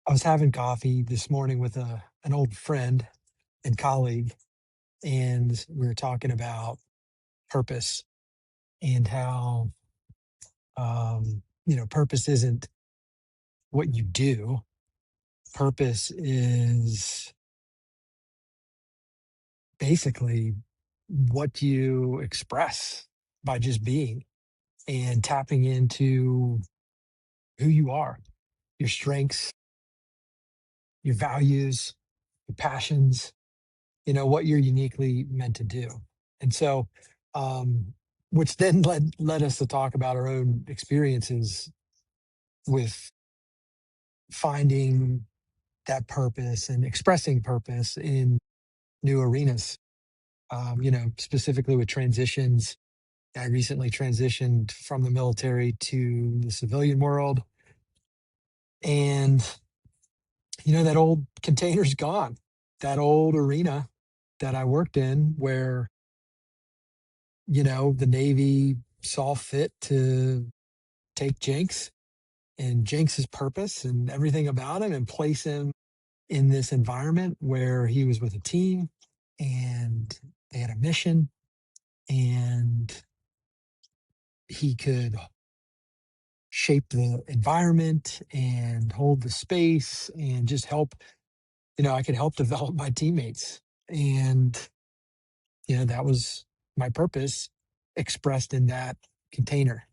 I was having coffee this morning with an old friend and colleague, and we were talking about purpose and how, purpose isn't what you do. Purpose is basically what you express by just being and tapping into who you are, your strengths, your values, your passions, what you're uniquely meant to do. And so, um, which then led us to talk about our own experiences with finding that purpose and expressing purpose in new arenas. Specifically with transitions. I recently transitioned from the military to the civilian world, and that old container's gone. That old arena that I worked in, where the Navy saw fit to take Jenks and Jenks's purpose and everything about him and place him in this environment where he was with a team and they had a mission, and he could shape the environment and hold the space and just help, I could help develop my teammates. And, that was my purpose expressed in that container.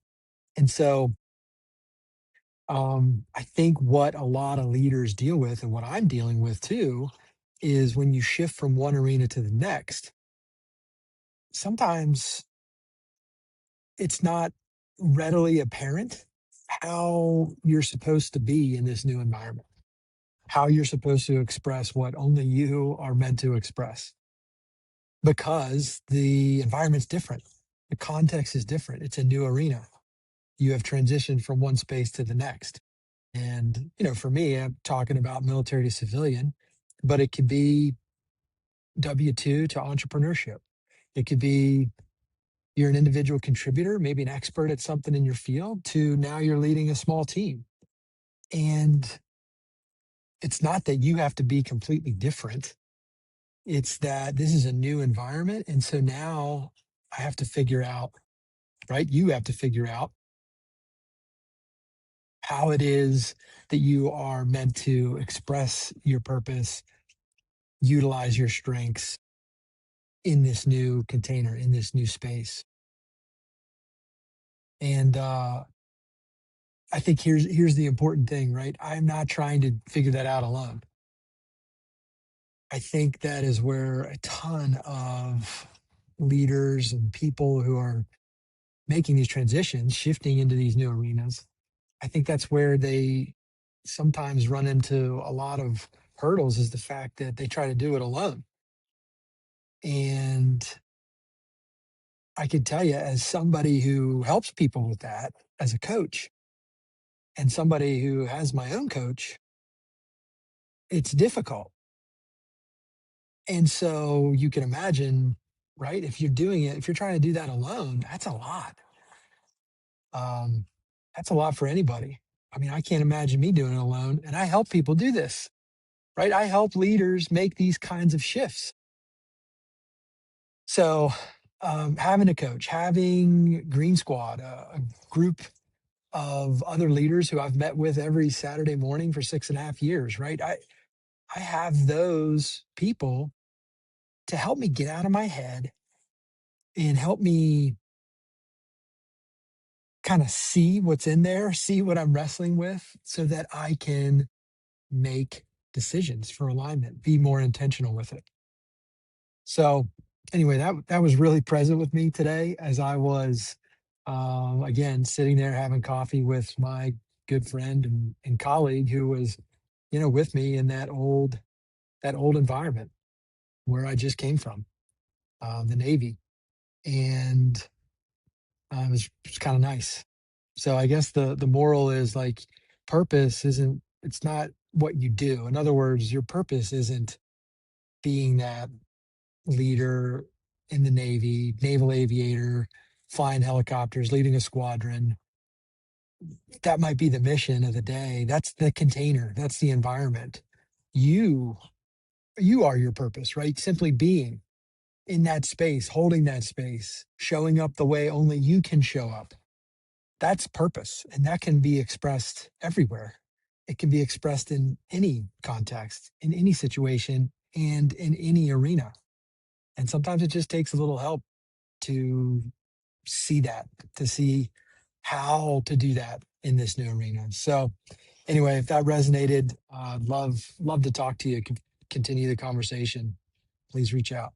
And so, I think what a lot of leaders deal with, and what I'm dealing with too, is when you shift from one arena to the next, sometimes it's not readily apparent how you're supposed to be in this new environment, how you're supposed to express what only you are meant to express, because the environment's different. The context is different. It's a new arena. You have transitioned from one space to the next. And, for me, I'm talking about military to civilian, but it could be W-2 to entrepreneurship. It could be you're an individual contributor, maybe an expert at something in your field, to now you're leading a small team. And it's not that you have to be completely different. It's that this is a new environment. And so now I have to figure out, right? You have to figure out how it is that you are meant to express your purpose, utilize your strengths in this new container, in this new space. And I think here's the important thing, right? I'm not trying to figure that out alone. I think that is where a ton of leaders and people who are making these transitions, shifting into these new arenas, I think that's where they sometimes run into a lot of hurdles, is the fact that they try to do it alone. And I can tell you, as somebody who helps people with that as a coach, and somebody who has my own coach, it's difficult. And so you can imagine, right? If you're doing it, if you're trying to do that alone, that's a lot. Um, that's a lot for anybody. I mean, I can't imagine me doing it alone. And I help people do this, right? I help leaders make these kinds of shifts. So, having a coach, having Green Squad, a group of other leaders who I've met with every Saturday morning for 6.5 years, right? I have those people to help me get out of my head and help me kind of see what's in there, see what I'm wrestling with, so that I can make decisions for alignment, be more intentional with it. So anyway, that was really present with me today as I was, again, sitting there having coffee with my good friend and colleague who was, with me in that old environment where I just came from, the Navy. And it was kind of nice. So I guess the moral is, like, purpose isn't, it's not what you do. In other words, your purpose isn't being that leader in the Navy, naval aviator, flying helicopters, leading a squadron. that might be the mission of the day. That's the container. That's the environment. You you are your purpose, right? Simply being in that space, holding that space, showing up the way only you can show up. That's purpose, and that can be expressed everywhere. It can be expressed in any context, in any situation, and in any arena. And sometimes it just takes a little help to see that, to see how to do that in this new arena. So, anyway, if that resonated, love to talk to you. Continue the conversation. Please reach out.